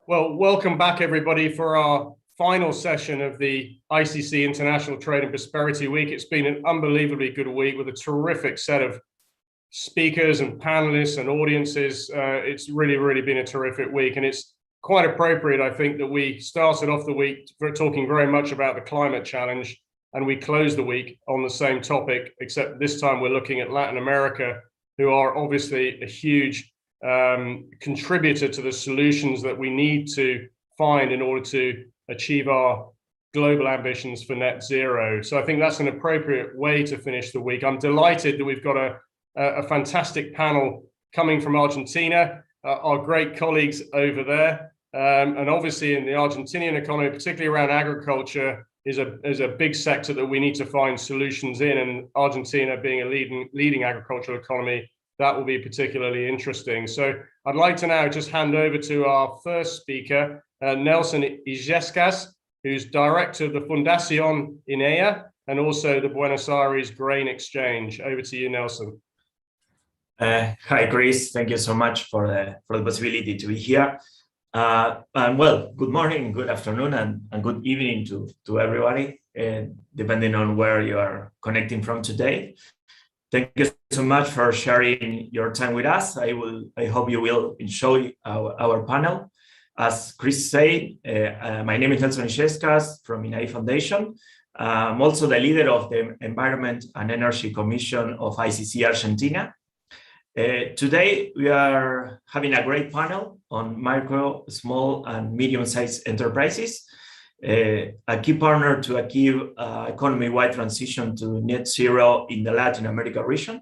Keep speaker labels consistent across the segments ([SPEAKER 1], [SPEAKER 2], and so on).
[SPEAKER 1] Well, welcome back, everybody, for our final session of the ICC International Trade and Prosperity Week. It's been an unbelievably good week with a terrific set of speakers and panelists and audiences. It's really been a terrific week, and it's quite appropriate, I think, that we started off the week talking very much about the climate challenge, and we closed the week on the same topic, except this time we're looking at Latin America, who are obviously a huge contributor to the solutions that we need to find in order to achieve our global ambitions for net zero. So I think that's an appropriate way to finish the week. I'm delighted that we've got a fantastic panel coming from Argentina, our great colleagues over there. And obviously in the Argentinian economy, particularly around agriculture, is a big sector that we need to find solutions in, and Argentina being a leading agricultural economy, that will be particularly interesting. So I'd like to now just hand over to our first speaker, Nelson Illescas, who's director of the Fundación INAI and also the Buenos Aires Grain Exchange. Over to you, Nelson.
[SPEAKER 2] Hi, Chris. Thank you so much for the possibility to be here. And well, good morning, good afternoon, and good evening to everybody, depending on where you are connecting from today. Thank you so much for sharing your time with us. I hope you will enjoy our panel. As Chris said, my name is Nelson Illescas from INAI Foundation. I'm also the leader of the Environment and Energy Commission of ICC Argentina. Today, we are having a great panel on micro, small, and medium-sized enterprises, a key partner to achieve economy-wide transition to net zero in the Latin America region.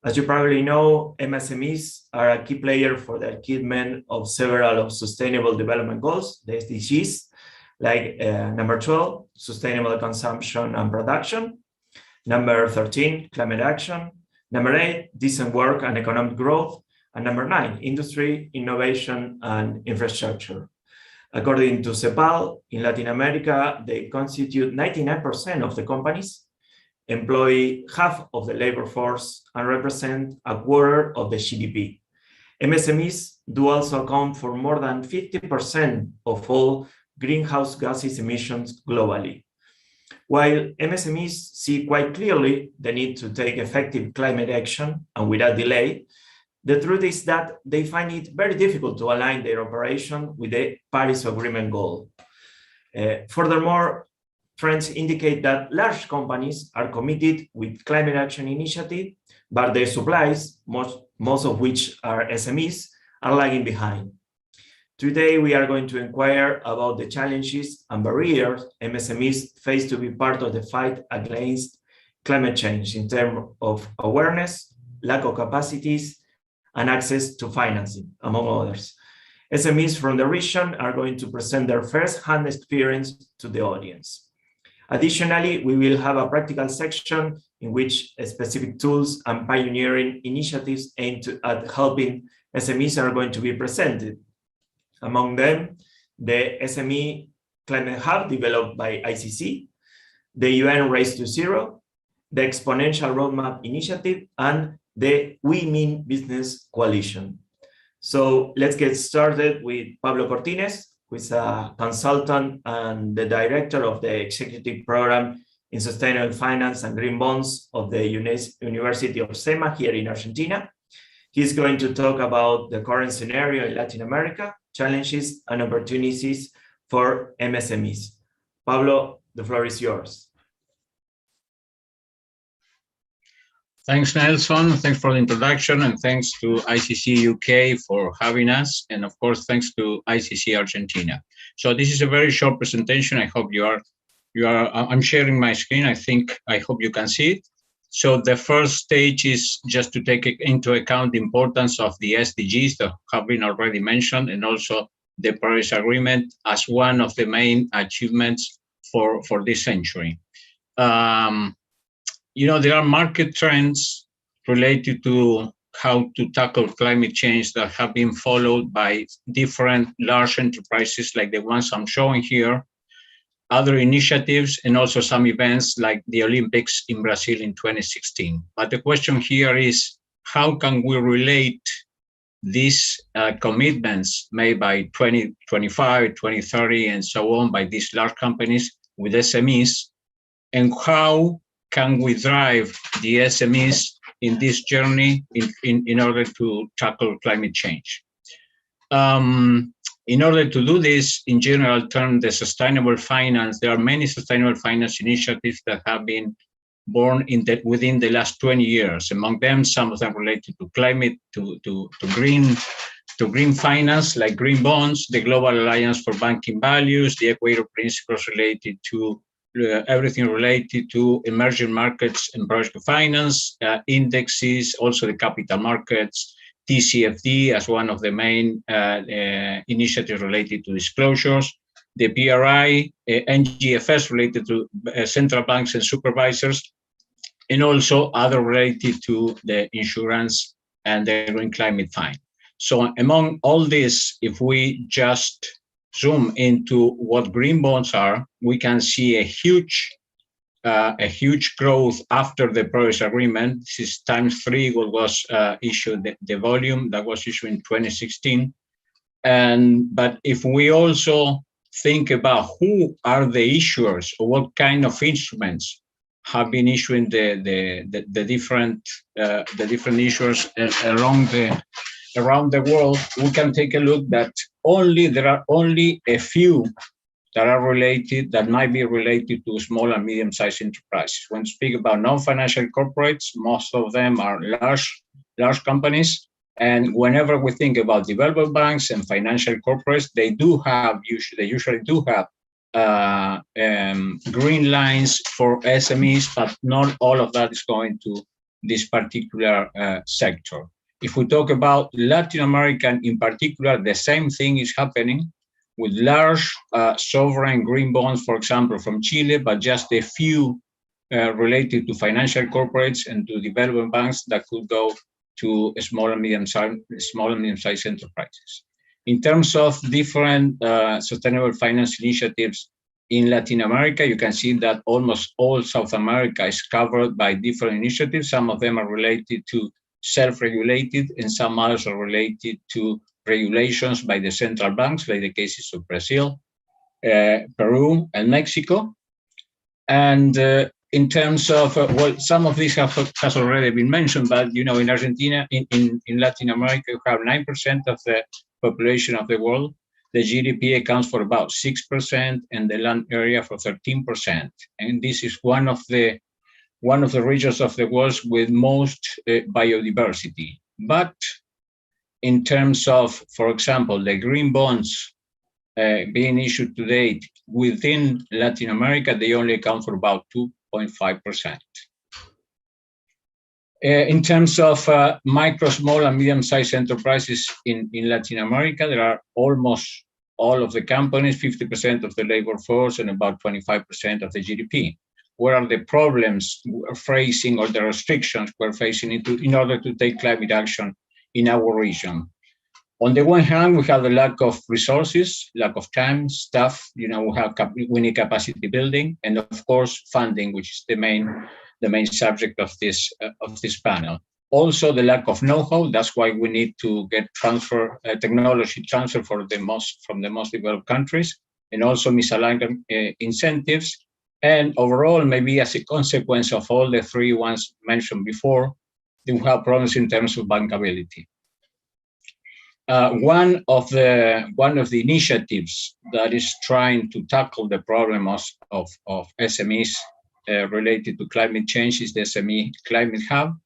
[SPEAKER 2] As you probably know, MSMEs are a key player for the achievement of several of Sustainable Development Goals, the SDGs, like number 12, Sustainable Consumption and Production, number 13, Climate Action, number 8, Decent Work and Economic Growth, and number 9, Industry, Innovation, and Infrastructure. According to CEPAL, in Latin America, they constitute 99% of the companies, employ half of the labor force, and represent a quarter of the GDP. MSMEs do also account for more than 50% of all greenhouse gases emissions globally. While MSMEs see quite clearly the need to take effective climate action and without delay, the truth is that they find it very difficult to align their operation with the Paris Agreement goal. Furthermore, trends indicate that large companies are committed with climate action initiative, but their supplies, most of which are SMEs, are lagging behind. Today, we are going to inquire about the challenges and barriers MSMEs face to be part of the fight against climate change in terms of awareness, lack of capacities, and access to financing, among others. SMEs from the region are going to present their first-hand experience to the audience. Additionally, we will have a practical section in which specific tools and pioneering initiatives aimed at helping SMEs are going to be presented. Among them, the SME Climate Hub developed by ICC, the UN Race to Zero, the Exponential Roadmap Initiative, and the We Mean Business Coalition. So let's get started with Pablo Cortinez, who is a consultant and the director of the executive program in sustainable finance and green bonds of the University of SEMA here in Argentina. He's going to talk about the current scenario in Latin America, challenges and opportunities for MSMEs. Pablo, the floor is yours.
[SPEAKER 3] Thanks, Nelson. Thanks for the introduction, and thanks to ICC UK for having us, and of course, thanks to ICC Argentina. So this is a very short presentation. I hope I'm sharing my screen. I hope you can see it. So the first stage is just to take into account the importance of the SDGs that have been already mentioned, and also the Paris Agreement as one of the main achievements for this century. There are market trends related to how to tackle climate change that have been followed by different large enterprises like the ones I'm showing here, other initiatives, and also some events like the Olympics in Brazil in 2016. But the question here is, how can we relate these commitments made by 2025, 2030, and so on by these large companies with SMEs, and how can we drive the SMEs in this journey in order to tackle climate change. In order to do this, in general terms, the sustainable finance, there are many sustainable finance initiatives that have been born within the last 20 years. Among them, some of them related to climate, to green finance, like green bonds, the Global Alliance for Banking Values, the Equator Principles related to everything related to emerging markets and project finance, indexes, also the capital markets, TCFD as one of the main initiatives related to disclosures, the PRI, NGFS related to central banks and supervisors, and also other related to the insurance and the green climate fund. So among all this, if we just zoom into what green bonds are, we can see a huge growth after the Paris Agreement. This is ×3 what was issued, the volume that was issued in 2016. But if we also think about who are the issuers or what kind of instruments have been issuing the different issuers around the world, we can take a look that there are only a few that might be related to small and medium-sized enterprises. When we speak about non-financial corporates, most of them are large companies. And whenever we think about development banks and financial corporates, they usually do have green lines for SMEs, but not all of that is going to this particular sector. If we talk about Latin America in particular, the same thing is happening with large sovereign green bonds, for example, from Chile, but just a few related to financial corporates and to development banks that could go to small and medium-sized enterprises. In terms of different sustainable finance initiatives in Latin America, you can see that almost all South America is covered by different initiatives. Some of them are related to self-regulated, and some others are related to regulations by the central banks, like the cases of Brazil, Peru, and Mexico. And in terms of, some of this has already been mentioned, but in Argentina, in Latin America, you have 9% of the population of the world. The GDP accounts for about 6%, and the land area for 13%. And this is one of the regions of the world with most biodiversity. But in terms of, for example, the green bonds being issued to date within Latin America, they only account for about 2.5%. In terms of micro, small, and medium-sized enterprises in Latin America, there are almost all of the companies, 50% of the labor force, and about 25% of the GDP. What are the problems we're facing or the restrictions we're facing in order to take climate action in our region? On the one hand, we have the lack of resources, lack of time, staff. We need capacity building, and of course, funding, which is the main subject of this panel. Also, the lack of know-how. That's why we need to get technology transfer from the most developed countries, and also misaligned incentives. And overall, maybe as a consequence of all the three ones mentioned before, they will have problems in terms of bankability. One of the initiatives that is trying to tackle the problem of SMEs related to climate change is the SME Climate Hub.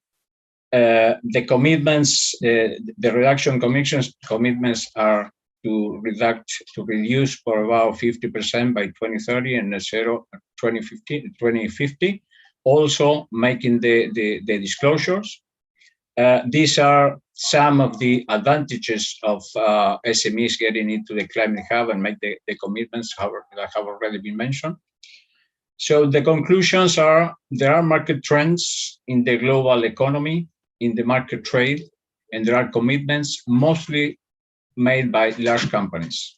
[SPEAKER 3] The commitments, the reduction commitments are to reduce for about 50% by 2030 and zero 2050. Also making the disclosures. These are some of the advantages of SMEs getting into the Climate Hub and make the commitments that have already been mentioned. So the conclusions are there are market trends in the global economy, in the market trade, and there are commitments mostly made by large companies.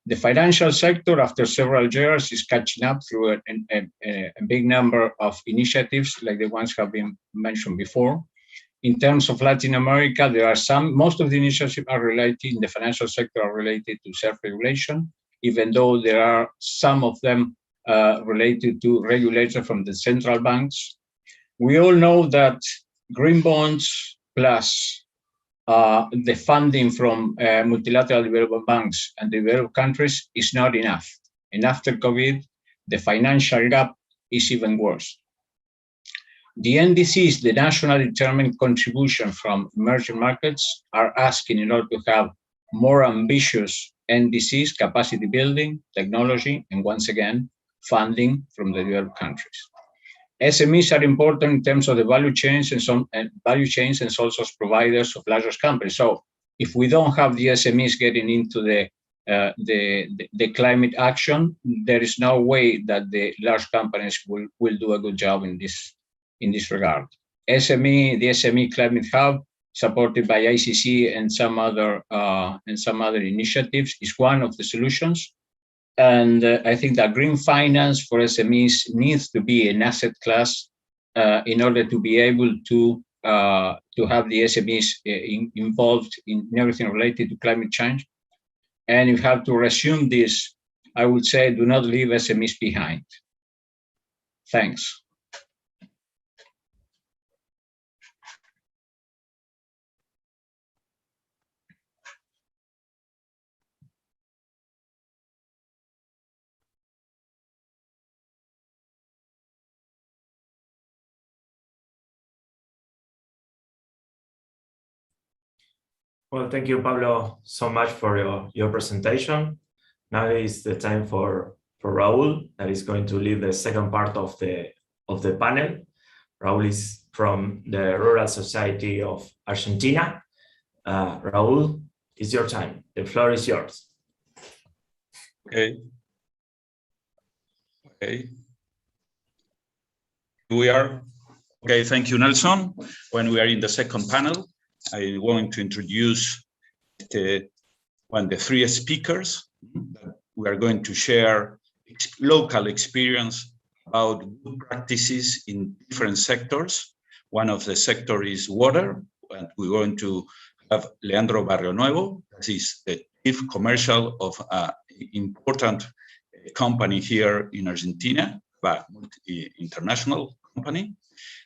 [SPEAKER 3] The financial sector, after several years, is catching up through a big number of initiatives like the ones have been mentioned before. In terms of Latin America, there are most of the initiatives are related in the financial sector are related to self-regulation, even though there are some of them related to regulation from the central banks. We all know that green bonds plus the funding from multilateral development banks and developed countries is not enough. And after COVID, the financial gap is even worse. The NDCs, the nationally determined contribution from emerging markets, are asking in order to have more ambitious NDCs, capacity building, technology, and once again, funding from the developed countries. SMEs are important in terms of the value chains and also as providers of larger companies. So if we don't have the SMEs getting into the climate action, there is no way that the large companies will do a good job in this regard. The SME Climate Hub, supported by ICC and some other initiatives, is one of the solutions. And I think that green finance for SMEs needs to be an asset class in order to be able to have the SMEs involved in everything related to climate change. And if you have to resume this, I would say do not leave SMEs behind. Thanks.
[SPEAKER 2] Well, thank you, Pablo, so much for your presentation. Now is the time for Raul, that is going to lead the second part of the panel. Raul is from the Rural Society of Argentina. Raul, it's your time. The floor is yours.
[SPEAKER 4] Okay. We are okay. Thank you, Nelson. When we are in the second panel, I want to introduce the three speakers that we are going to share local experience about good practices in different sectors. One of the sector is water, and we're going to have Leandro Barrionuevo, that is the chief commercial of an important company here in Argentina, but international company.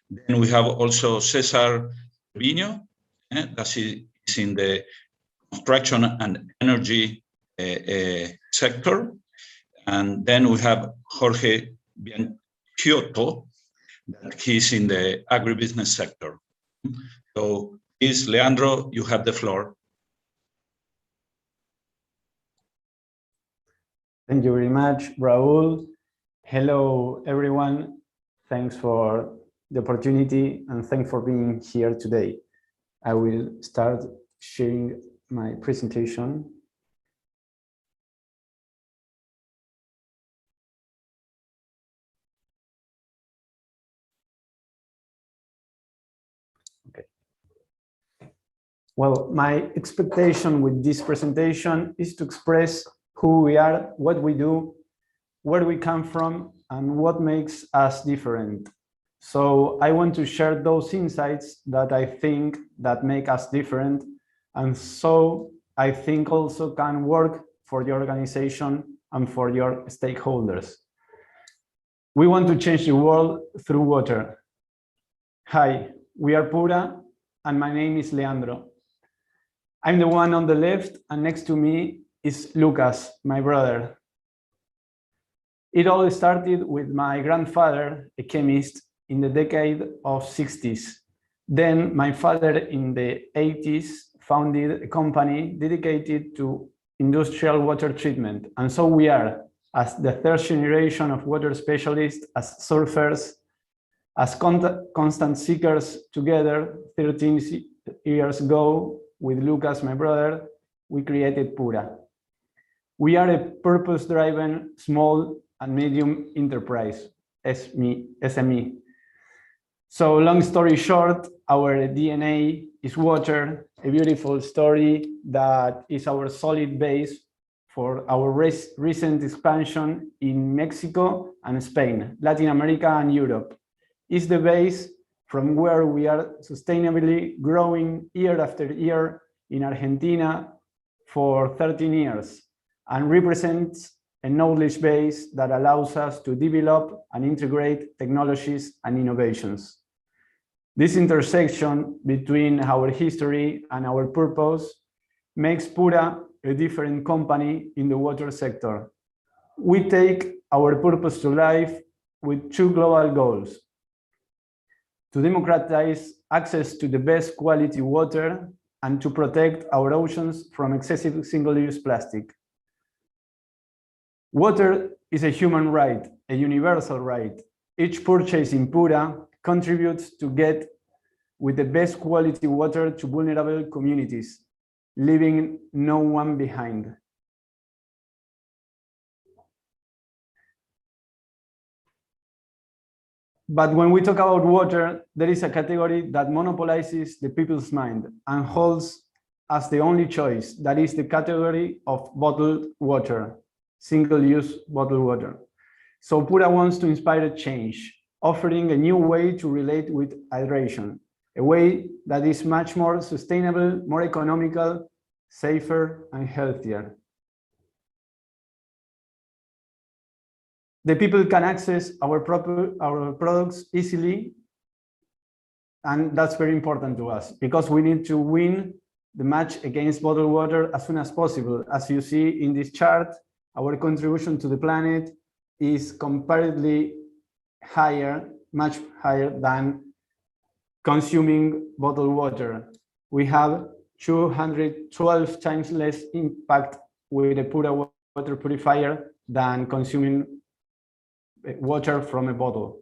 [SPEAKER 4] Then we have also Cesar Treviño, that is in the construction and energy sector. And then we have Jorge Bianciotto, that he's in the agribusiness sector. So please, Leandro, you have the floor.
[SPEAKER 5] Thank you very much, Raul. Hello, everyone. Thanks for the opportunity and thanks for being here today. I will start sharing my presentation. Okay. Well, my expectation with this presentation is to express who we are, what we do, where we come from, and what makes us different. So I want to share those insights that I think that make us different, and so I think also can work for the organization and for your stakeholders. We want to change the world through water. Hi, we are Pura, and my name is Leandro. I'm the one on the left, and next to me is Lucas, my brother. It all started with my grandfather, a chemist, in the decade of 60s. Then my father in the 80s founded a company dedicated to industrial water treatment. And so we are, as the third generation of water specialists, as surfers, as constant seekers together 13 years ago with Lucas, my brother, we created Pura. We are a purpose-driven small and medium enterprise, SME. So long story short, our DNA is water, a beautiful story that is our solid base for our recent expansion in Mexico and Spain, Latin America and Europe. It's the base from where we are sustainably growing year after year in Argentina for 13 years, and represents a knowledge base that allows us to develop and integrate technologies and innovations. This intersection between our history and our purpose makes Pura a different company in the water sector. We take our purpose to life with two global goals: to democratize access to the best quality water and to protect our oceans from excessive single-use plastic. Water is a human right, a universal right. Each purchase in Pura contributes to get with the best quality water to vulnerable communities, leaving no one behind. But when we talk about water, there is a category that monopolizes the people's mind and holds as the only choice. That is the category of bottled water, single-use bottled water. So Pura wants to inspire change, offering a new way to relate with hydration, a way that is much more sustainable, more economical, safer, and healthier. The people can access our products easily, and that's very important to us because we need to win the match against bottled water as soon as possible. As you see in this chart, our contribution to the planet is comparatively higher, much higher than consuming bottled water. We have 212 times less impact with a Pura water purifier than consuming water from a bottle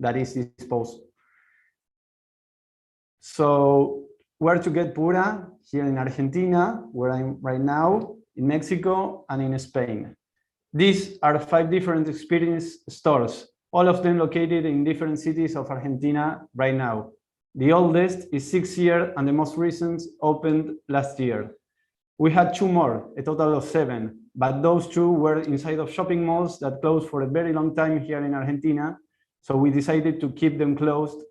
[SPEAKER 5] that is disposed. So where to get Pura? Here in Argentina, where I'm right now, in Mexico, and in Spain. These are 5 different experience stores, all of them located in different cities of Argentina right now. The oldest is 6 years and the most recent opened last year. We had 2 more, a total of 7, but those 2 were inside of shopping malls that closed for a very long time here in Argentina. So we decided to keep them closed,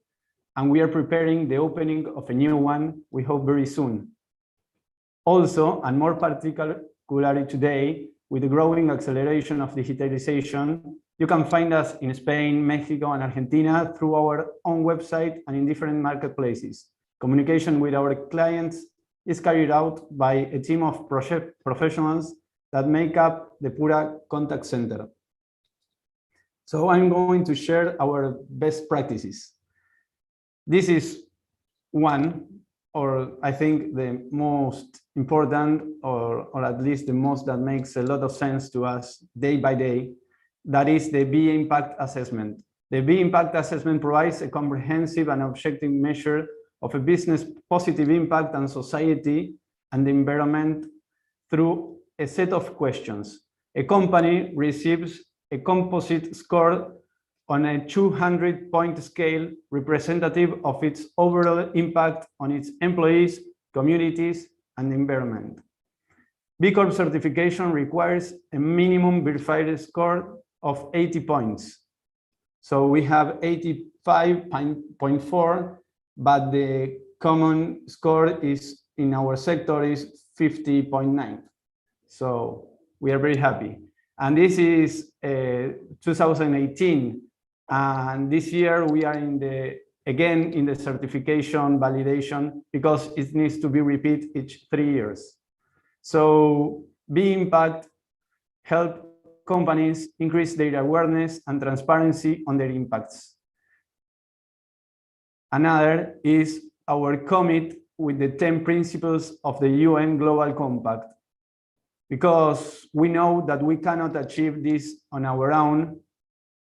[SPEAKER 5] and we are preparing the opening of a new one, we hope very soon. Also, and more particularly today, with the growing acceleration of digitalization, you can find us in Spain, Mexico, and Argentina through our own website and in different marketplaces. Communication with our clients is carried out by a team of professionals that make up the Pura contact center. So I'm going to share our best practices. This is one, or I think the most important, or at least the most that makes a lot of sense to us day by day. That is the B impact assessment. The B impact assessment provides a comprehensive and objective measure of a business positive impact on society and the environment through a set of questions. A company receives a composite score on a 200-point scale representative of its overall impact on its employees, communities, and the environment. B Corp certification requires a minimum verified score of 80 points. So we have 85.4, but the common score is in our sector is 50.9. So we are very happy. And this is 2018. And this year we are again in the certification validation because it needs to be repeated each 3 years. So B impact help companies increase their awareness and transparency on their impacts. Another is our commit with the 10 principles of the UN Global Compact, because we know that we cannot achieve this on our own,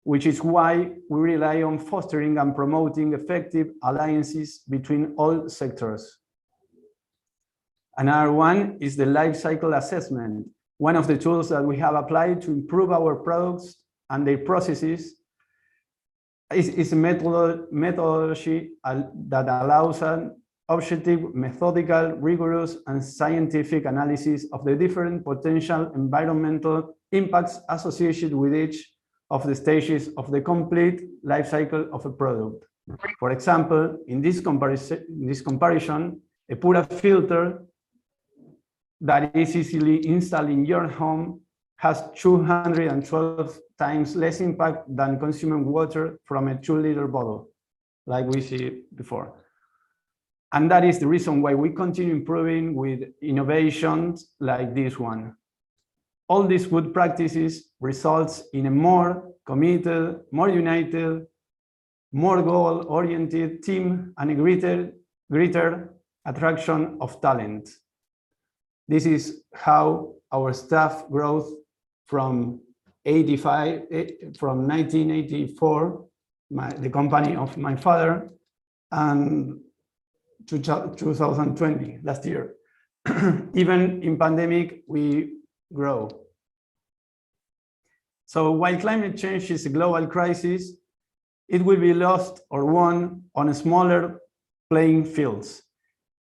[SPEAKER 5] which is why we rely on fostering and promoting effective alliances between all sectors. Another one is the life cycle assessment, one of the tools that we have applied to improve our products and their processes. Is a methodology that allows an objective, methodical, rigorous, and scientific analysis of the different potential environmental impacts associated with each of the stages of the complete life cycle of a product. For example, in this comparison, a Pura filter that is easily installed in your home has 212 times less impact than consuming water from a 2-liter bottle, like we see before. And that is the reason why we continue improving with innovations like this one. All these good practices results in a more committed, more united, more goal-oriented team and a greater attraction of talent. This is how our staff growth from 1984, the company of my father, and 2020, last year. Even in pandemic, we grow. So while climate change is a global crisis, it will be lost or won on smaller playing fields.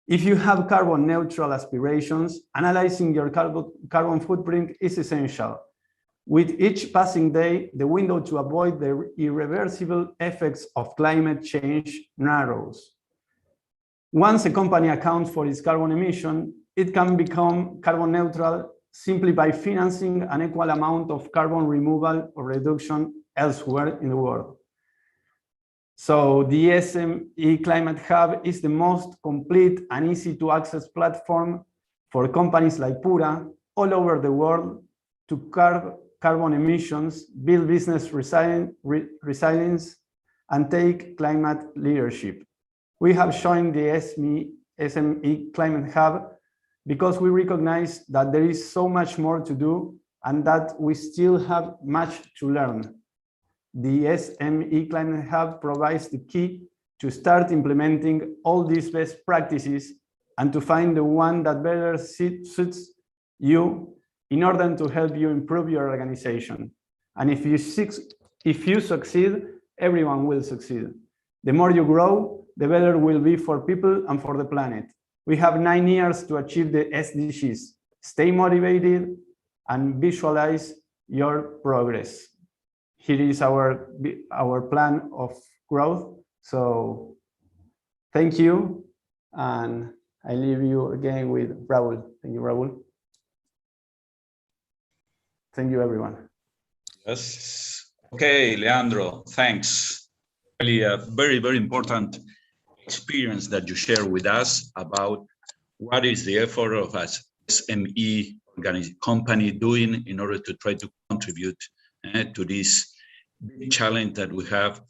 [SPEAKER 5] If you have carbon neutral aspirations, analyzing your carbon footprint is essential. With each passing day, the window to avoid the irreversible effects of climate change narrows. Once a company accounts for its carbon emission, it can become carbon neutral simply by financing an equal amount of carbon removal or reduction elsewhere in the world. So the SME Climate Hub is the most complete and easy to access platform for companies like Pura all over the world to curb carbon emissions, build business resilience, and take climate leadership. We have joined the SME Climate Hub because we recognize that there is so much more to do and that we still have much to learn. The SME Climate Hub provides the key to start implementing all these best practices and to find the one that better suits you in order to help you improve your organization. And if you succeed, everyone will succeed. The more you grow, the better it will be for people and for the planet. We have 9 years to achieve the SDGs. Stay motivated and visualize your progress. Here is our plan of growth. So thank you. And I leave you again with Raul. Thank you, Raul. Thank you, everyone.
[SPEAKER 4] Yes. Okay, Leandro, thanks. Really a very, very important experience that you share with us about what is the effort of a SME company doing in order to try to contribute to this big challenge that we have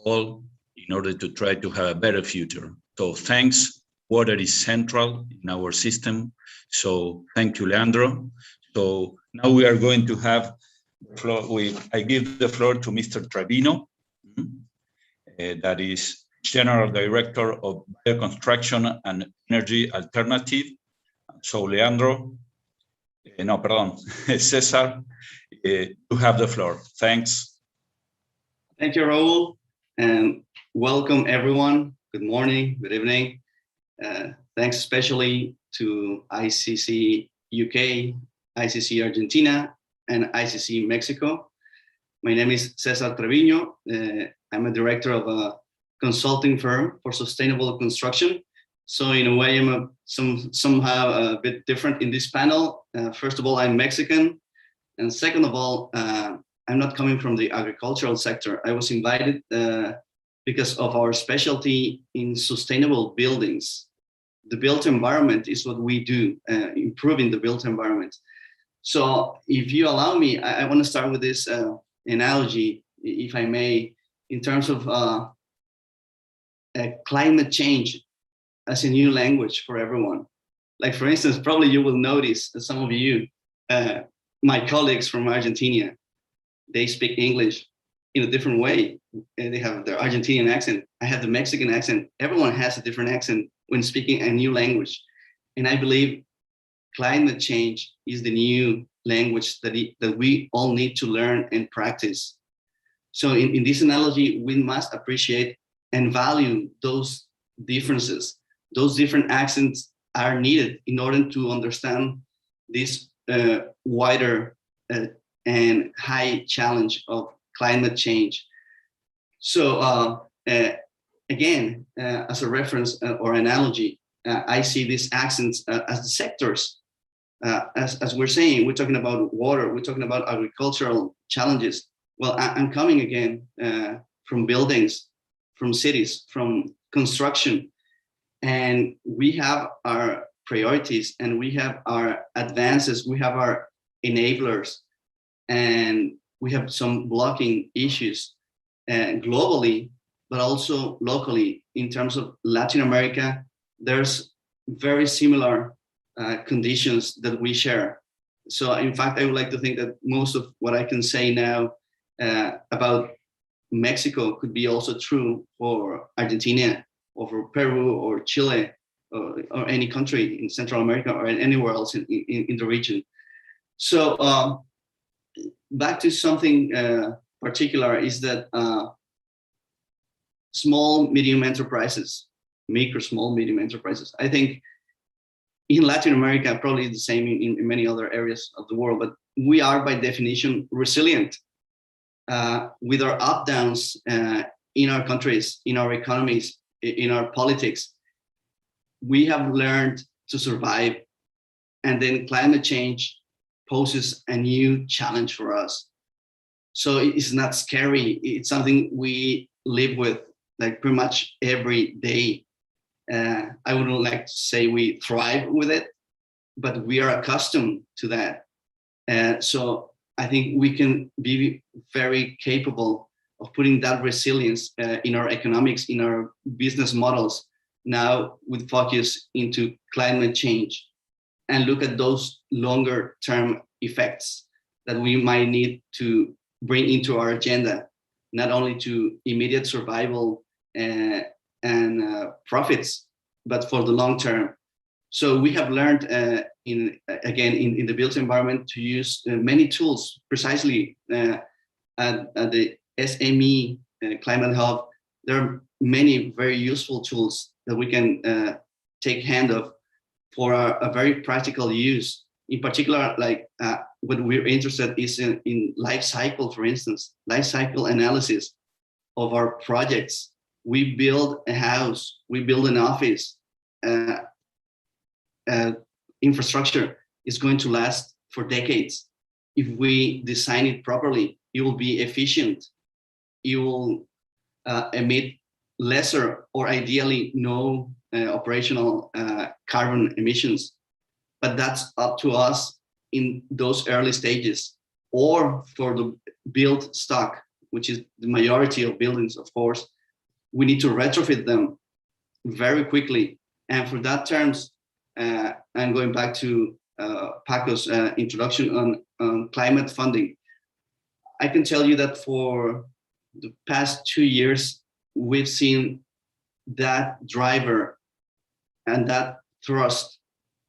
[SPEAKER 4] all in order to try to have a better future. So thanks. Water is central in our system. So thank you, Leandro. So now we are going to have the floor. I give the floor to Mr. Treviño, that is General Director of Bioconstruction and Energy Alternative. So Leandro, no, perdón, Cesar, you have the floor. Thanks.
[SPEAKER 6] Thank you, Raul, and welcome everyone. Good morning, good evening. Thanks especially to ICC UK, ICC Argentina, and ICC Mexico. My name is Cesar Treviño. I'm a director of a consulting firm for sustainable construction. So in a way, I'm somehow a bit different in this panel. First of all, I'm Mexican. And second of all, I'm not coming from the agricultural sector. I was invited because of our specialty in sustainable buildings. The built environment is what we do, improving the built environment. So if you allow me, I want to start with this analogy, if I may, in terms of climate change as a new language for everyone. Like, for instance, probably you will notice, some of you, my colleagues from Argentina, they speak English in a different way. They have their Argentinian accent. I have the Mexican accent. Everyone has a different accent when speaking a new language. And I believe climate change is the new language that we all need to learn and practice. So in this analogy, we must appreciate and value those differences. Those different accents are needed in order to understand this wider and high challenge of climate change. So again, as a reference or analogy, I see these accents as the sectors. As we're saying, we're talking about water, we're talking about agricultural challenges. Well, I'm coming again from buildings, from cities, from construction, and we have our priorities and we have our advances, we have our enablers, and we have some blocking issues globally, but also locally. In terms of Latin America, there's very similar conditions that we share. So in fact, I would like to think that most of what I can say now about Mexico could be also true for Argentina or for Peru or Chile or any country in Central America or anywhere else in the region. So back to something particular is that small, medium enterprises, micro, small, medium enterprises, I think in Latin America, probably the same in many other areas of the world, but we are by definition resilient. With our up downs in our countries, in our economies, in our politics, we have learned to survive, and then climate change poses a new challenge for us. So it's not scary, it's something we live with like pretty much every day. I wouldn't like to say we thrive with it, but we are accustomed to that. So I think we can be very capable of putting that resilience in our economics, in our business models, now with focus into climate change, and look at those longer term effects that we might need to bring into our agenda, not only to immediate survival and profits, but for the long term. So we have learned in the built environment to use many tools precisely at the SME Climate Hub. There are many very useful tools that we can take hand of for a very practical use. In particular, like what we're interested is in life cycle, for instance, life cycle analysis of our projects. We build a house, we build an office, infrastructure is going to last for decades. If we design it properly, it will be efficient. It will emit lesser or ideally no operational carbon emissions. But that's up to us in those early stages, or for the built stock, which is the majority of buildings, of course, we need to retrofit them very quickly. And for that terms, I'm going back to Paco's introduction on climate funding. I can tell you that for the past 2 years, we've seen that driver and that thrust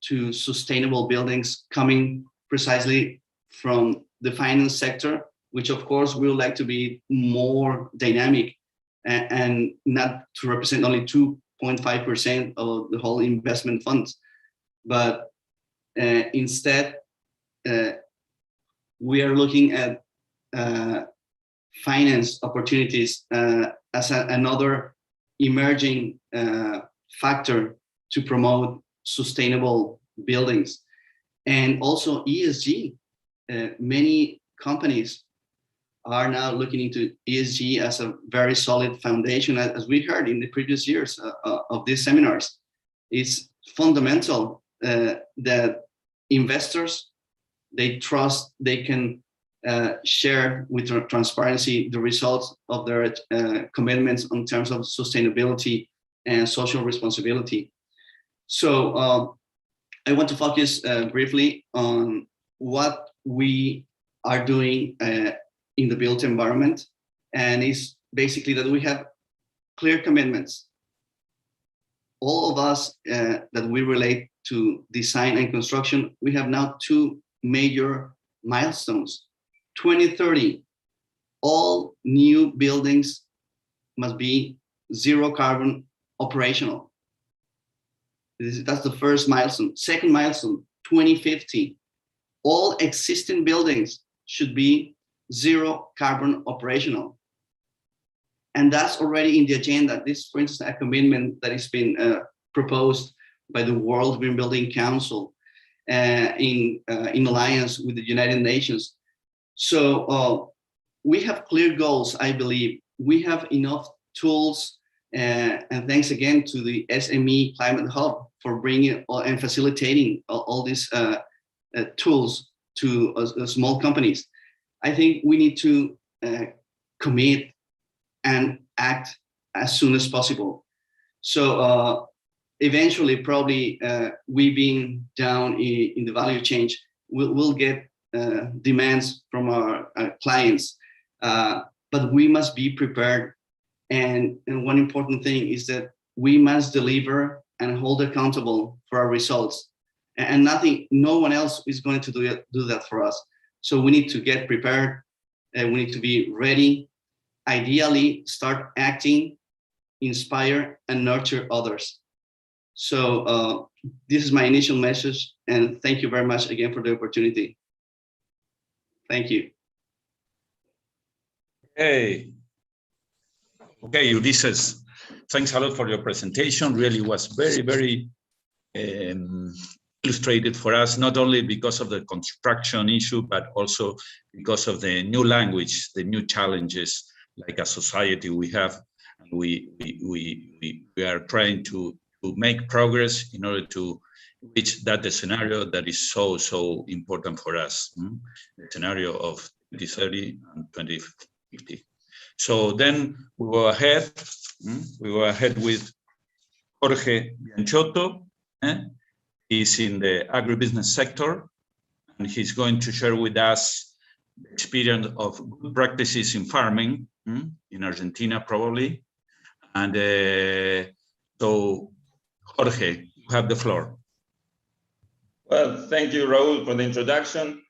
[SPEAKER 6] to sustainable buildings coming precisely from the finance sector, which of course we would like to be more dynamic and not to represent only 2.5% of the whole investment funds, but instead we are looking at finance opportunities as another emerging factor to promote sustainable buildings. And also ESG. Many companies are now looking into ESG as a very solid foundation, as we heard in the previous years of these seminars. It's fundamental that investors, they trust they can share with transparency the results of their commitments in terms of sustainability and social responsibility. So I want to focus briefly on what we are doing in the built environment, and it's basically that we have clear commitments. All of us that we relate to design and construction, we have now 2 major milestones. 2030, all new buildings must be zero carbon operational. That's the first milestone. Second milestone, 2050, all existing buildings should be zero carbon operational. And that's already in the agenda. This, for instance, a commitment that has been proposed by the World Green Building Council in alliance with the United Nations. So we have clear goals, I believe. We have enough tools, and thanks again to the SME Climate Hub for bringing and facilitating all these tools to small companies. I think we need to commit and act as soon as possible. So eventually, probably we being down in the value chain, we'll get demands from our clients, but we must be prepared. And one important thing is that we must deliver and hold accountable for our results. And no one else is going to do that for us. So we need to get prepared, and we need to be ready. Ideally, start acting, inspire, and nurture others. So this is my initial message, and thank you very much again for the opportunity. Thank you.
[SPEAKER 4] Hey. Okay, Ulises, thanks a lot for your presentation. Really was very, very illustrated for us, not only because of the construction issue, but also because of the new language, the new challenges like a society we have. And we are trying to make progress in order to reach that scenario that is so important for us, the scenario of 2030 and 2050. So then we go ahead with Jorge Bianciotto. He's in the agribusiness sector, and he's going to share with us the experience of good practices in farming in Argentina, probably. And so, Jorge, you have the floor.
[SPEAKER 7] Well, thank you, Raul, for the introduction,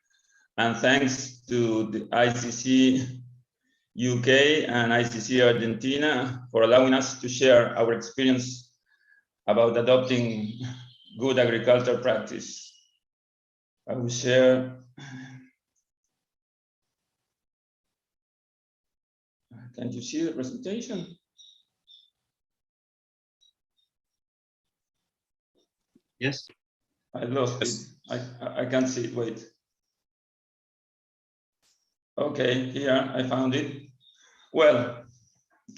[SPEAKER 7] and thanks to the ICC UK and ICC Argentina for allowing us to share our experience about adopting good agriculture practice. I will share. Can you see the presentation?
[SPEAKER 6] Yes.
[SPEAKER 7] I lost it. I can't see it. Wait. Okay, here I found it. Well,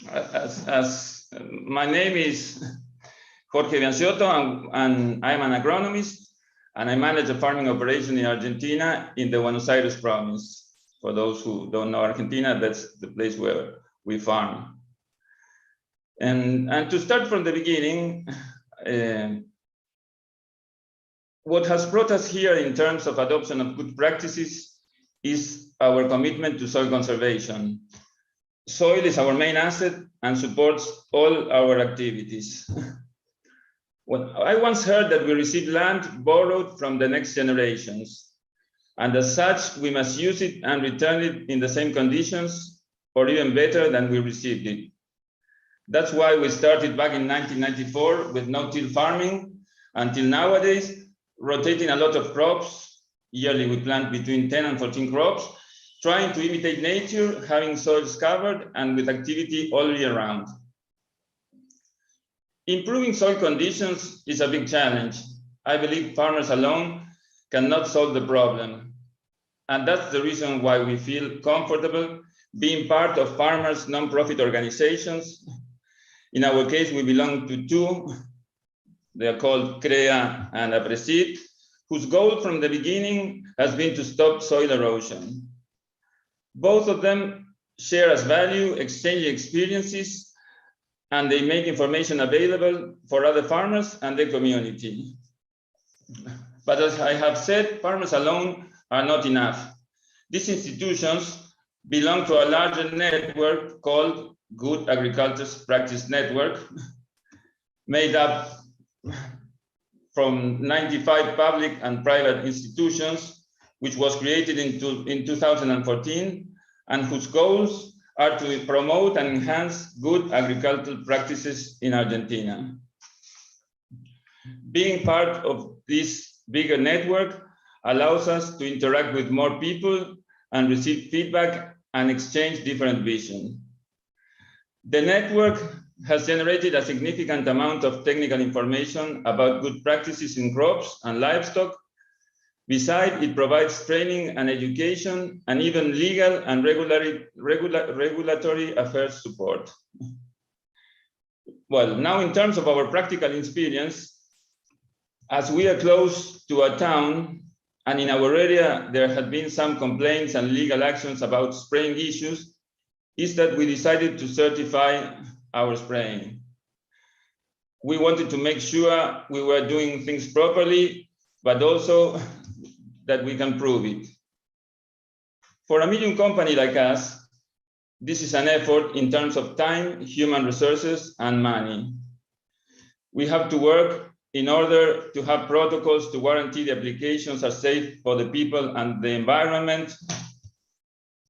[SPEAKER 7] as my name is Jorge Bianciotto, and I'm an agronomist, and I manage a farming operation in Argentina in the Buenos Aires province. For those who don't know Argentina, that's the place where we farm. And to start from the beginning, what has brought us here in terms of adoption of good practices is our commitment to soil conservation. Soil is our main asset and supports all our activities. I once heard that we receive land borrowed from the next generations, and as such, we must use it and return it in the same conditions, or even better than we received it. That's why we started back in 1994 with no-till farming, until nowadays, rotating a lot of crops. Yearly, we plant between 10 and 14 crops, trying to imitate nature, having soils covered and with activity all year round. Improving soil conditions is a big challenge. I believe farmers alone cannot solve the problem. And that's the reason why we feel comfortable being part of farmers' non-profit organizations. In our case, we belong to two. They are called CREA and APRESID, whose goal from the beginning has been to stop soil erosion. Both of them share as value, exchange experiences, and they make information available for other farmers and the community. But as I have said, farmers alone are not enough. These institutions belong to a larger network called Good Agriculture Practice Network, made up from 95 public and private institutions, which was created in 2014, and whose goals are to promote and enhance good agricultural practices in Argentina. Being part of this bigger network allows us to interact with more people and receive feedback and exchange different visions. The network has generated a significant amount of technical information about good practices in crops and livestock. Besides, it provides training and education and even legal and regulatory affairs support. Well, now in terms of our practical experience, as we are close to a town and in our area there had been some complaints and legal actions about spraying issues, is that we decided to certify our spraying. We wanted to make sure we were doing things properly, but also that we can prove it. For a medium company like us, this is an effort in terms of time, human resources, and money. We have to work in order to have protocols to guarantee the applications are safe for the people and the environment.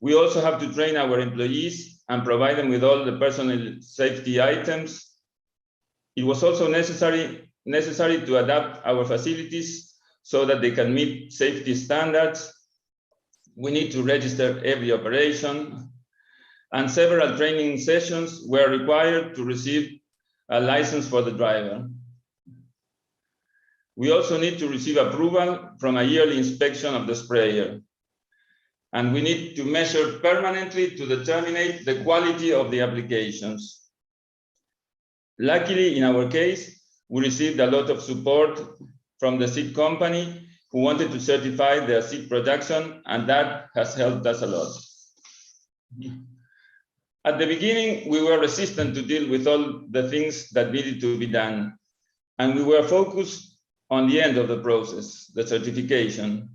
[SPEAKER 7] We also have to train our employees and provide them with all the personal safety items. It was also necessary to adapt our facilities so that they can meet safety standards. We need to register every operation, and several training sessions were required to receive a license for the driver. We also need to receive approval from a yearly inspection of the sprayer. And we need to measure permanently to determine the quality of the applications. Luckily, in our case, we received a lot of support from the seed company who wanted to certify their seed production, and that has helped us a lot. At the beginning, we were resistant to deal with all the things that needed to be done, and we were focused on the end of the process, the certification.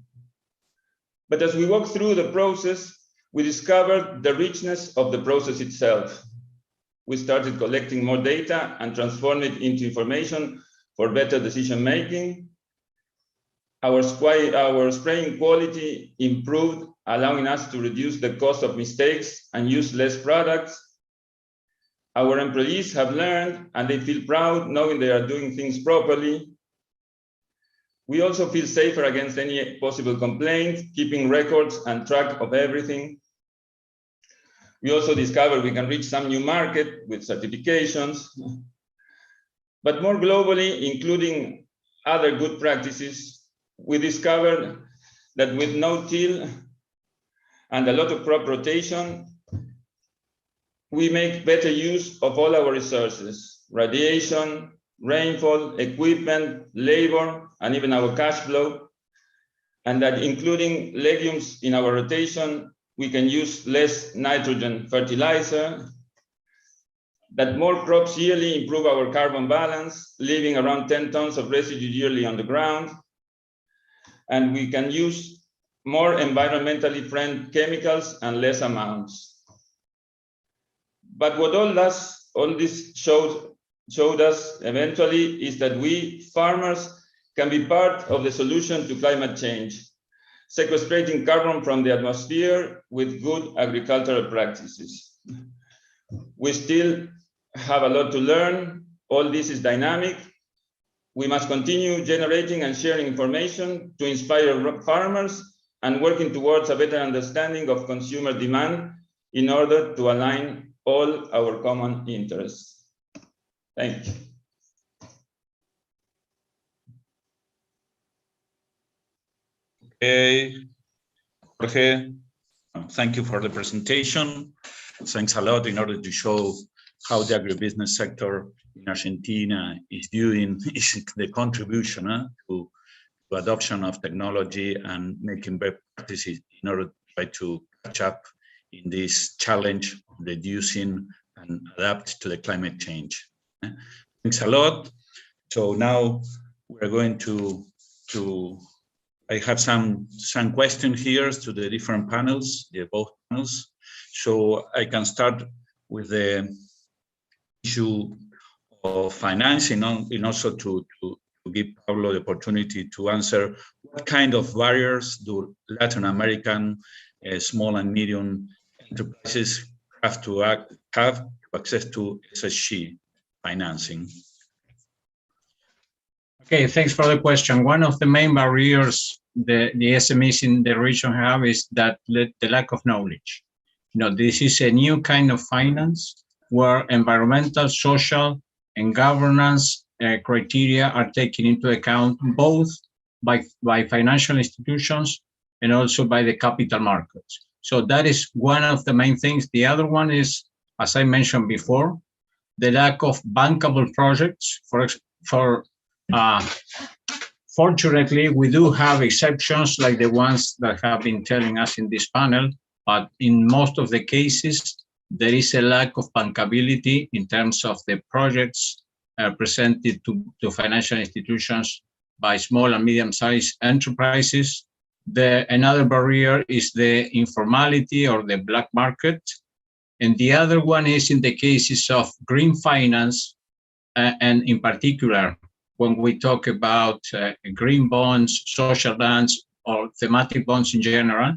[SPEAKER 7] But as we walked through the process, we discovered the richness of the process itself. We started collecting more data and transforming it into information for better decision-making. Our spraying quality improved, allowing us to reduce the cost of mistakes and use less products. Our employees have learned and they feel proud knowing they are doing things properly. We also feel safer against any possible complaint, keeping records and track of everything. We also discovered we can reach some new market with certifications. But more globally, including other good practices, we discovered that with no-till and a lot of crop rotation, we make better use of all our resources: radiation, rainfall, equipment, labor, and even our cash flow. And that including legumes in our rotation, we can use less nitrogen fertilizer, that more crops yearly improve our carbon balance, leaving around 10 tons of residue yearly on the ground. And we can use more environmentally friendly chemicals and less amounts. But what all this showed us eventually is that we farmers can be part of the solution to climate change, sequestrating carbon from the atmosphere with good agricultural practices. We still have a lot to learn. All this is dynamic. We must continue generating and sharing information to inspire farmers and working towards a better understanding of consumer demand in order to align all our common interests. Thank you.
[SPEAKER 4] Okay, Jorge, thank you for the presentation. Thanks a lot in order to show how the agribusiness sector in Argentina is doing the contribution to adoption of technology and making better practices in order to try to catch up in this challenge of reducing and adapt to the climate change. Thanks a lot. So now we're going to I have some questions here to the different panels, both panels. So I can start with the issue of financing, and also to give Pablo the opportunity to answer what kind of barriers do Latin American small and medium enterprises have to have access to SSG financing.
[SPEAKER 3] Okay, thanks for the question. One of the main barriers the SMEs in the region have is that the lack of knowledge. You know, this is a new kind of finance where environmental, social, and governance criteria are taken into account both by financial institutions and also by the capital markets. So that is one of the main things. The other one is, as I mentioned before, the lack of bankable projects. Fortunately, we do have exceptions like the ones that have been telling us in this panel, but in most of the cases, there is a lack of bankability in terms of the projects presented to financial institutions by small and medium-sized enterprises. Another barrier is the informality or the black market. And the other one is in the cases of green finance, and in particular, when we talk about green bonds, social bonds, or thematic bonds in general,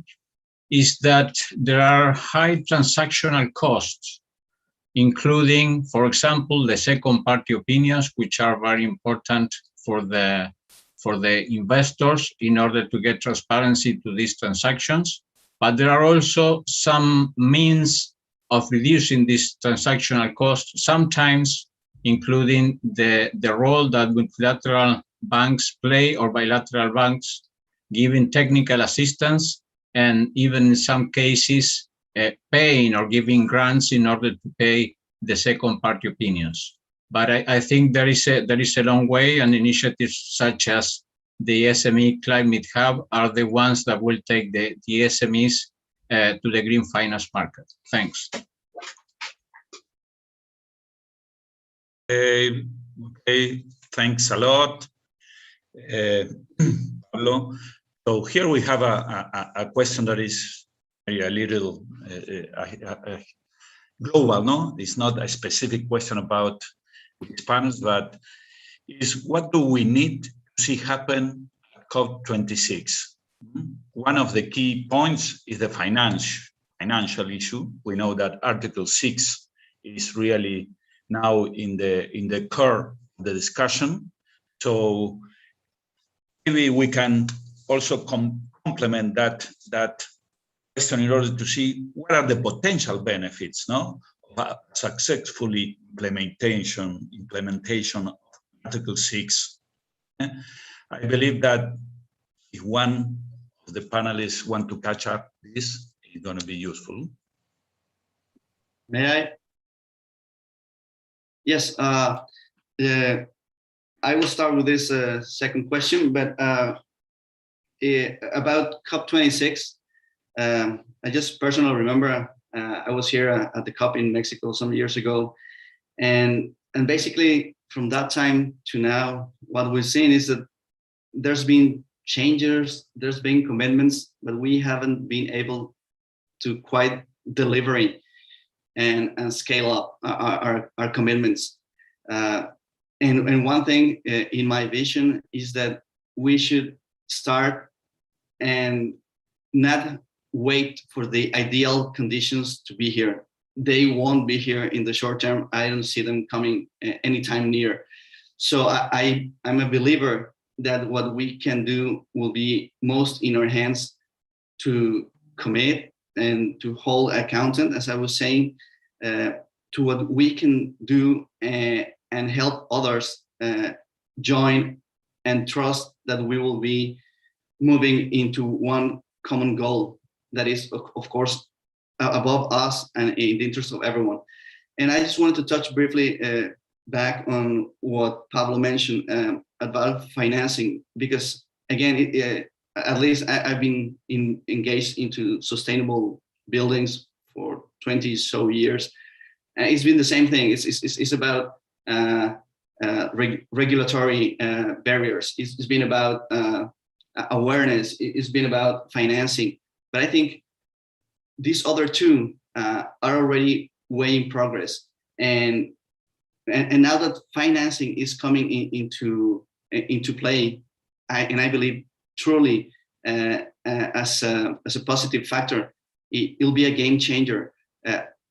[SPEAKER 3] is that there are high transactional costs, including, for example, the second party opinions, which are very important for the investors in order to get transparency to these transactions. But there are also some means of reducing this transactional cost, sometimes including the role that multilateral banks play or bilateral banks giving technical assistance, and even in some cases paying or giving grants in order to pay the second party opinions. But I think there is a long way, and initiatives such as the SME Climate Hub are the ones that will take the SMEs to the green finance market. Thanks.
[SPEAKER 4] Okay, thanks a lot, Pablo. So here we have a question that is a little global, no? It's not a specific question about these panels, but is what do we need to see happen at COP26? One of the key points is the financial issue. We know that Article 6 is really now in the core of the discussion. So maybe we can also complement that question in order to see what are the potential benefits, no, of a successful implementation of Article 6. I believe that if one of the panelists want to catch up this, it's going to be useful.
[SPEAKER 6] May I? Yes, I will start with this second question, but about COP26, I just personally remember I was here at the COP in Mexico some years ago, and basically from that time to now, what we've seen is that there's been changes, there's been commitments, but we haven't been able to quite deliver and scale up our commitments. And one thing in my vision is that we should start and not wait for the ideal conditions to be here. They won't be here in the short term. I don't see them coming anytime near. So I'm a believer that what we can do will be most in our hands to commit and to hold accountant, as I was saying, to what we can do and help others join and trust that we will be moving into one common goal that is, of course, above us and in the interest of everyone. And I just wanted to touch briefly back on what Pablo mentioned about financing, because again, at least I've been engaged into sustainable buildings for 20 so years. It's been the same thing. It's about regulatory barriers. It's been about awareness. It's been about financing. But I think these other two are already way in progress. And now that financing is coming into play, I believe truly as a positive factor, it'll be a game changer.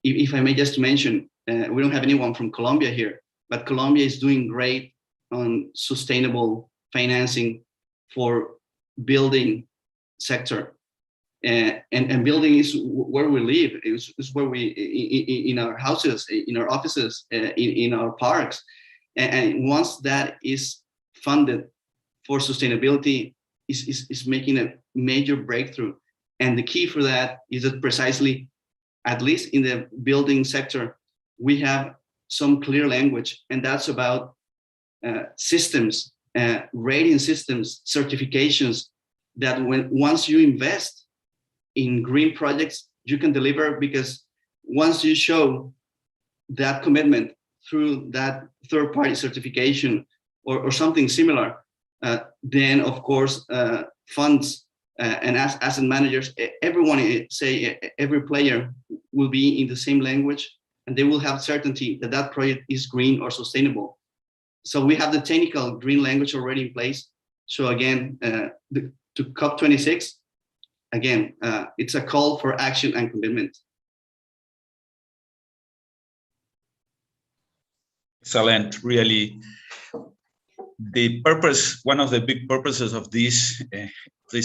[SPEAKER 6] If I may just mention, we don't have anyone from Colombia here, but Colombia is doing great on sustainable financing for building sector. and building is where we live. It's where we in our houses, in our offices, in our parks. And once that is funded for sustainability, is making a major breakthrough. And the key for that is that precisely, at least in the building sector, we have some clear language, and that's about systems, rating systems, certifications, that once you invest in green projects, you can deliver, because once you show that commitment through that third-party certification or something similar, then of course funds and asset managers, everyone, say every player, will be in the same language, and they will have certainty that that project is green or sustainable. So we have the technical green language already in place. So again, to COP26, again, it's a call for action and commitment.
[SPEAKER 4] Excellent, really. The purpose, one of the big purposes of this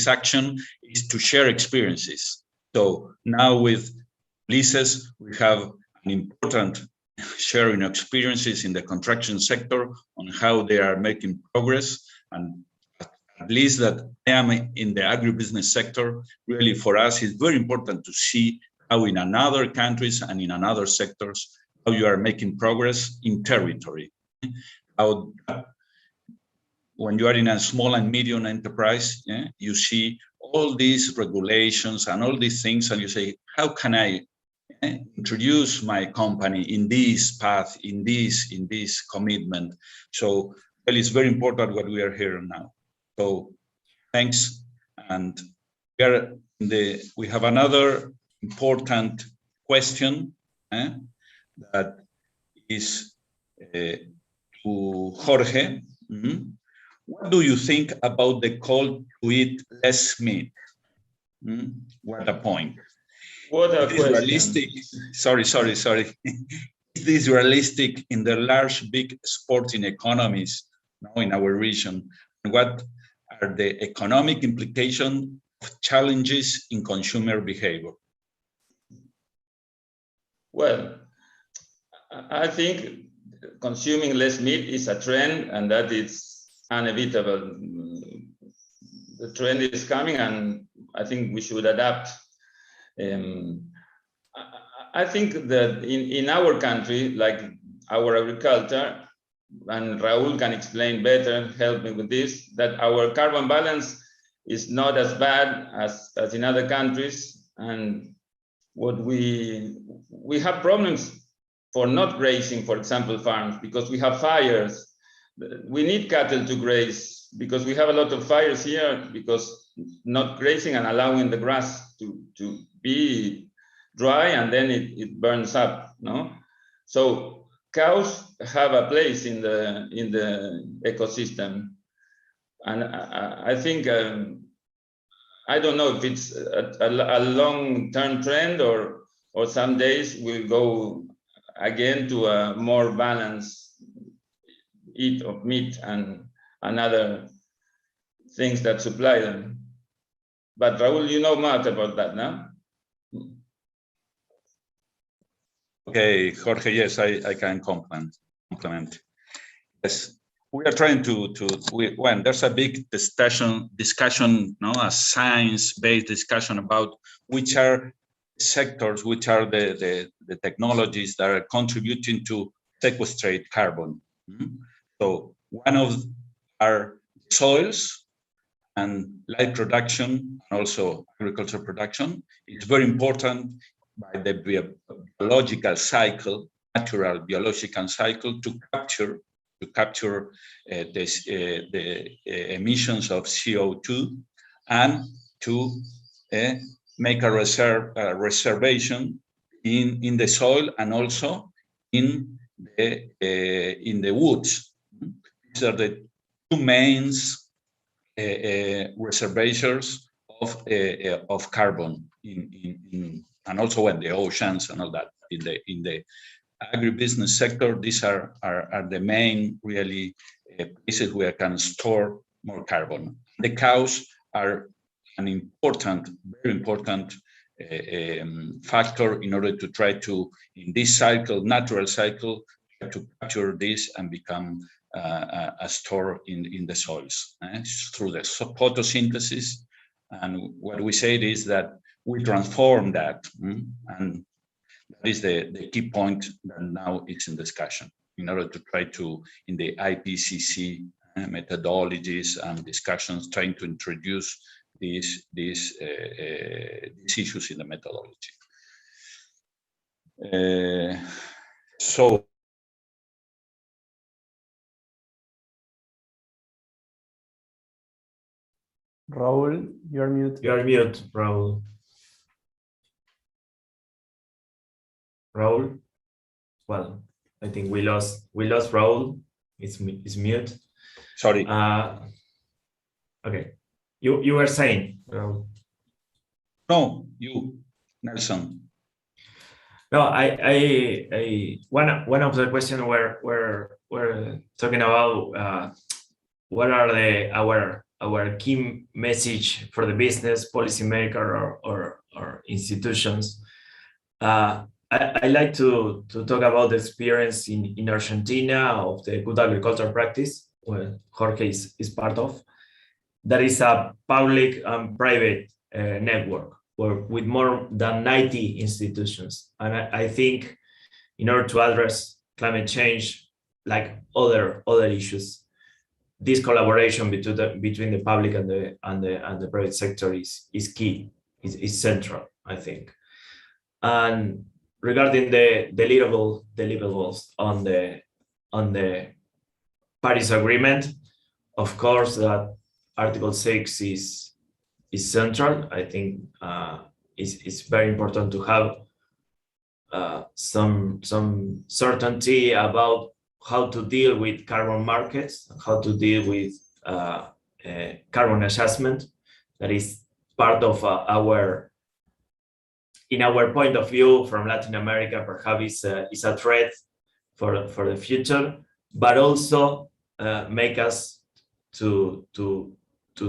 [SPEAKER 4] action is to share experiences. So now with Ulises, we have an important sharing experiences in the construction sector on how they are making progress. And at least that I am in the agribusiness sector, really for us, it's very important to see how in another countries and in another sectors, how you are making progress in territory. How when you are in a small and medium enterprise, you see all these regulations and all these things, and you say, how can I introduce my company in this path, in this commitment? So well, it's very important what we are hearing now. So thanks. And we have another important question that is to Jorge. What do you think about the call to eat less meat? What a point.
[SPEAKER 7] What a question.
[SPEAKER 4] Realistic. Sorry. Is this realistic in the large, big sporting economies now in our region? What are the economic implications of challenges in consumer behavior?
[SPEAKER 7] Well, I think consuming less meat is a trend, and that it's inevitable. The trend is coming, and I think we should adapt. I think that in our country, like our agriculture, and Raul can explain better, help me with this, that our carbon balance is not as bad as in other countries. And what we have problems for not grazing, for example, farms, because we have fires. We need cattle to graze because we have a lot of fires here, because not grazing and allowing the grass to be dry, and then it burns up, no? So cows have a place in the ecosystem, and I think I don't know if it's a long-term trend or some days we'll go again to a more balanced eat of meat and other things that supply them. But Raul, you know much about that, no?
[SPEAKER 4] Okay, Jorge, yes, I can complement. Yes, we are trying when there's a big discussion, no, a science-based discussion about which are sectors, which are the technologies that are contributing to sequestrate carbon. So one of our soils and light production, and also agriculture production, is very important by the biological cycle, natural biological cycle, to capture the emissions of CO2 and to make a reservation in the soil and also in the woods. These are the two main reservoirs of carbon and also in the oceans and all that. In the agribusiness sector, these are the main really places where can store more carbon. The cows are an important, very important factor in order to try to, in this cycle, natural cycle, to capture this and become a store in the soils through the photosynthesis. And what we said is that we transform that, and that is the key point that now it's in discussion in order to try to, in the IPCC methodologies and discussions, trying to introduce these issues in the methodology. So
[SPEAKER 5] Raul, you're mute.
[SPEAKER 2] You're mute, Raul. Raul? Well, I think we lost Raul. It's mute.
[SPEAKER 4] sorry.
[SPEAKER 2] Okay. You were saying, Raul.
[SPEAKER 4] No, you, Nelson.
[SPEAKER 2] No, I one of the questions we're talking about what are our key message for the business, policymaker or institutions. I like to talk about the experience in Argentina of the good agricultural practice, where Jorge is part of. That is a public and private network with more than 90 institutions. And I think in order to address climate change, like other issues, this collaboration between the public and the private sector is key, is central, I think. And regarding the deliverables on the Paris Agreement, of course, that Article 6 is central. I think it's very important to have some certainty about how to deal with carbon markets, how to deal with carbon adjustment. That is part of in our point of view from Latin America, perhaps is a threat for the future, but also make us to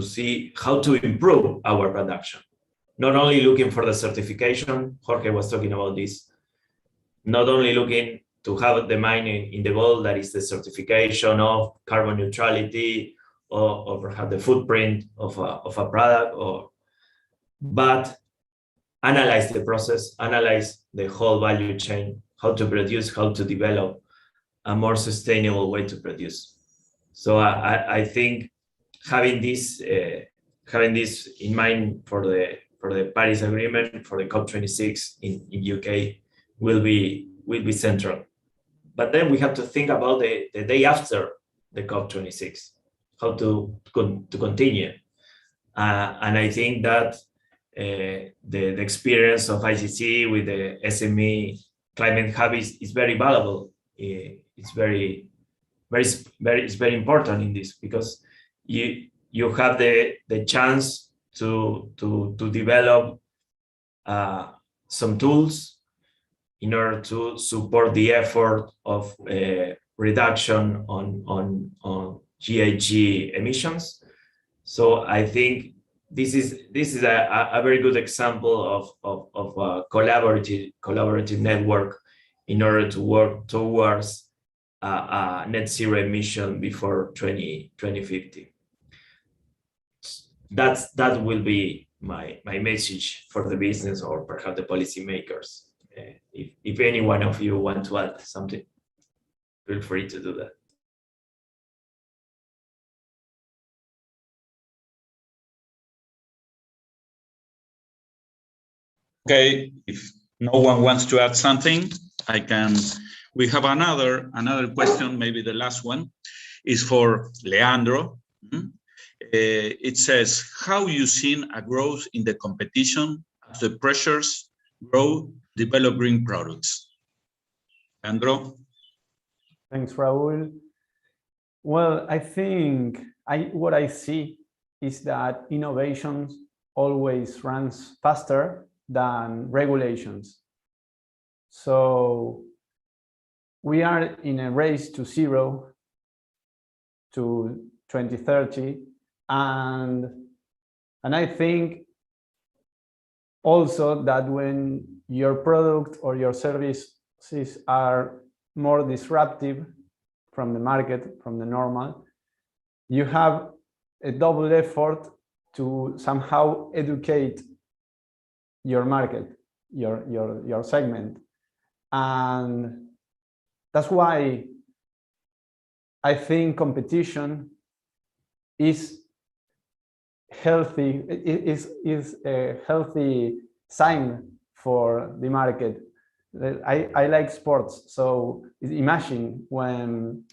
[SPEAKER 2] see how to improve our production. Not only looking for the certification, Jorge was talking about this, not only looking to have the mind in the goal that is the certification of carbon neutrality or perhaps the footprint of a product, but analyze the process, analyze the whole value chain, how to produce, how to develop a more sustainable way to produce. So I think having this in mind for the Paris Agreement, for the COP26 in UK will be central. But then we have to think about the day after the COP26, how to continue. And I think that the experience of ICC with the SME climate hub is very valuable. It's very important in this, because you have the chance to develop some tools in order to support the effort of reduction on GHG emissions. So I think this is a very good example of a collaborative network in order to work towards a net zero emission before 2050. That will be my message for the business or perhaps the policymakers. If any one of you want to add something, feel free to do that.
[SPEAKER 4] Okay, if no one wants to add something, I can. We have another question, maybe the last one, is for Leandro. It says, how you seen a growth in the competition as the pressures grow, develop green products? Leandro?
[SPEAKER 5] Thanks, Raul. Well, I think what I see is that innovations always runs faster than regulations. So we are in a race to zero to 2030, and And I think also that when your product or your services are more disruptive from the market, from the normal, you have a double effort to somehow educate your market, your segment. And that's why I think competition is healthy, is a healthy sign for the market. I like sports, so imagine when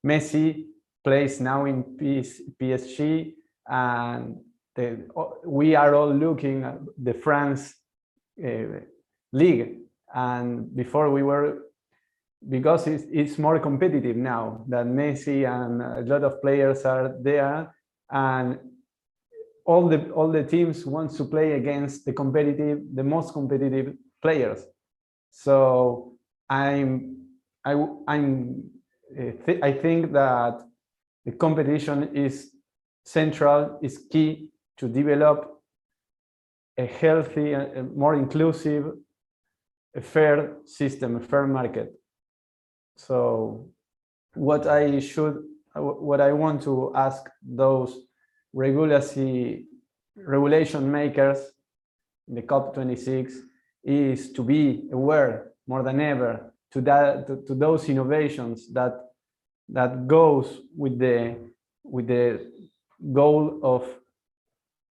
[SPEAKER 5] Messi plays now in PSG, and we are all looking at the France league, and before we were, because it's more competitive now that Messi and a lot of players are there, and all the teams want to play against the most competitive players. So I think that the competition is central, is key to develop a healthy, a more inclusive, a fair system, a fair market. So what I want to ask those regulation makers in the COP26 is to be aware more than ever to those innovations that goes with the goal of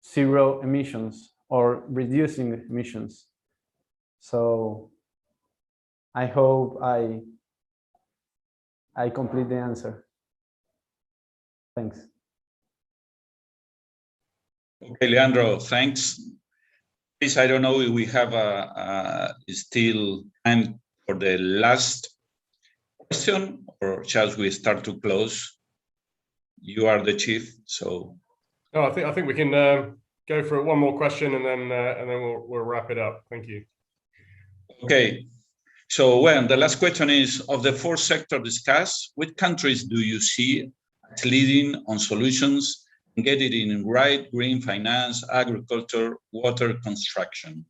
[SPEAKER 5] zero emissions or reducing emissions. So I hope I complete the answer. Thanks.
[SPEAKER 4] Okay, Leandro, thanks. Please, I don't know if we have still time for the last question, or shall we start to close? You are the chief, so.
[SPEAKER 1] No, I think we can go for one more question, and then we'll wrap it up. Thank you.
[SPEAKER 4] Okay. So, the last question is, of the four sectors discussed, which countries do you see as leading on solutions and get it in right, green finance, agriculture, water, construction,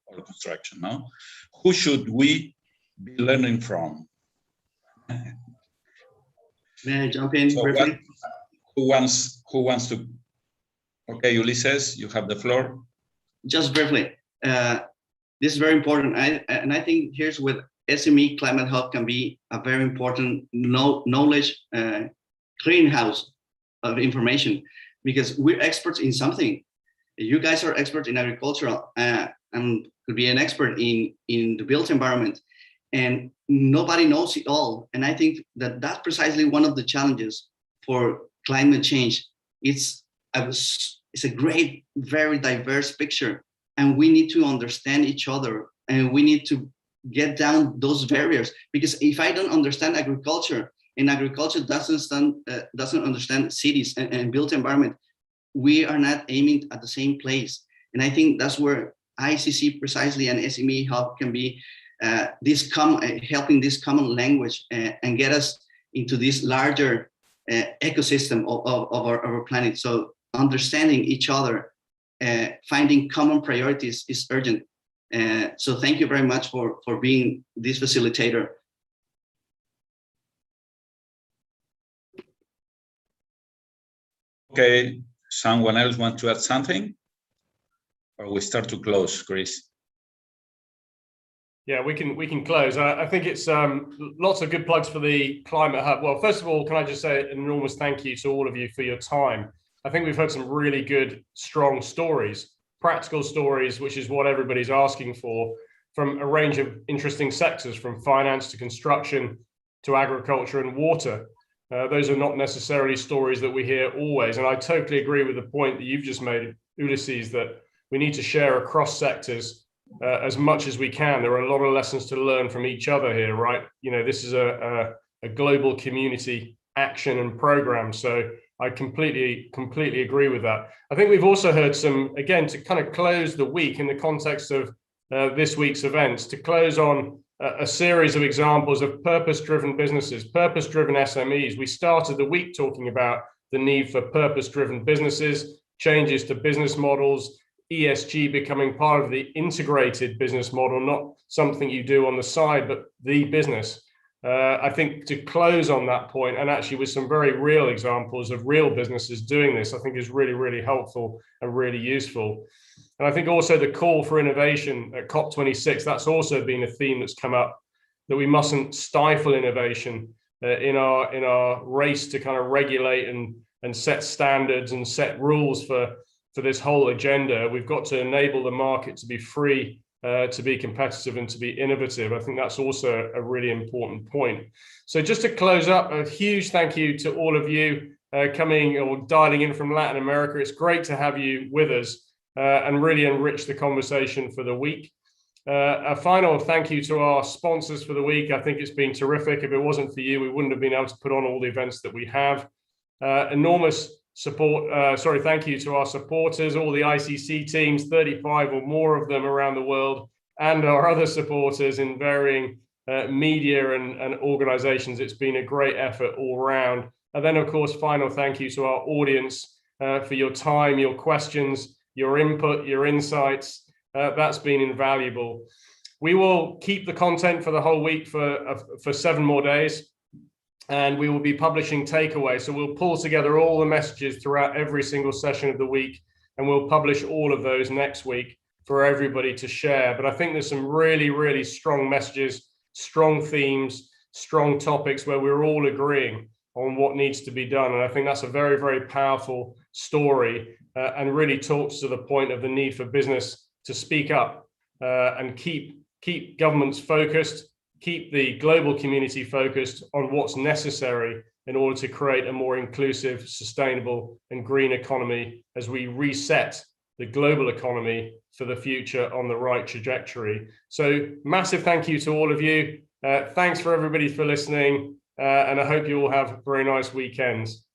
[SPEAKER 4] no? Who should we be learning from?
[SPEAKER 6] May I jump in briefly?
[SPEAKER 4] Who wants to? Okay, Ulises, you have the floor.
[SPEAKER 6] Just briefly, this is very important. And I think here's with SME Climate Hub can be a very important knowledge clearinghouse of information, because we're experts in something. You guys are experts in agricultural and could be an expert in the built environment, and nobody knows it all. And I think that that's precisely one of the challenges for climate change. It's a great, very diverse picture, and we need to understand each other, and we need to get down those barriers. Because if I don't understand agriculture, and agriculture doesn't understand cities and built environment, we are not aiming at the same place. And I think that's where ICC precisely and SME Hub can be helping this common language and get us into this larger ecosystem of our planet. So understanding each other, finding common priorities is urgent. So thank you very much for being this facilitator.
[SPEAKER 4] Okay, someone else want to add something? Or we start to close, Chris?
[SPEAKER 1] Yeah, we can close. I think it's lots of good plugs for the Climate Hub. Well, first of all, can I just say an enormous thank you to all of you for your time. I think we've heard some really good, strong stories, practical stories, which is what everybody's asking for, from a range of interesting sectors, from finance to construction to agriculture and water. Those are not necessarily stories that we hear always. And I totally agree with the point that you've just made, Ulises, that we need to share across sectors as much as we can. There are a lot of lessons to learn from each other here, right? You know, this is a global community action and program. So I completely agree with that. I think we've also heard some, again, to kind of close the week in the context of this week's events, to close on a series of examples of purpose-driven businesses, purpose-driven SMEs. We started the week talking about the need for purpose-driven businesses, changes to business models, ESG becoming part of the integrated business model, not something you do on the side, but the business. I think to close on that point, and actually with some very real examples of real businesses doing this, I think is really, really helpful and really useful. And I think also the call for innovation at COP26, that's also been a theme that's come up, that we mustn't stifle innovation in our race to kind of regulate and set standards and set rules for this whole agenda. We've got to enable the market to be free, to be competitive and to be innovative. I think that's also a really important point. So just to close up, a huge thank you to all of you coming or dialing in from Latin America. It's great to have you with us and really enrich the conversation for the week. A final thank you to our sponsors for the week. I think it's been terrific. If it wasn't for you, we wouldn't have been able to put on all the events that we have. Enormous support, thank you to our supporters, all the ICC teams, 35 or more of them around the world, and our other supporters in varying media and organizations. It's been a great effort all around. And then, of course, final thank you to our audience for your time, your questions, your input, your insights. That's been invaluable. We will keep the content for the whole week for 7 more days. And we will be publishing takeaway. So we'll pull together all the messages throughout every single session of the week, and we'll publish all of those next week for everybody to share. But I think there's some really, really strong messages, strong themes, strong topics where we're all agreeing on what needs to be done. And I think that's a very, very powerful story and really talks to the point of the need for business to speak up and keep governments focused, keep the global community focused on what's necessary in order to create a more inclusive, sustainable, and green economy as we reset the global economy for the future on the right trajectory. So massive thank you to all of you. Thanks for everybody for listening, and I hope you all have very nice weekends.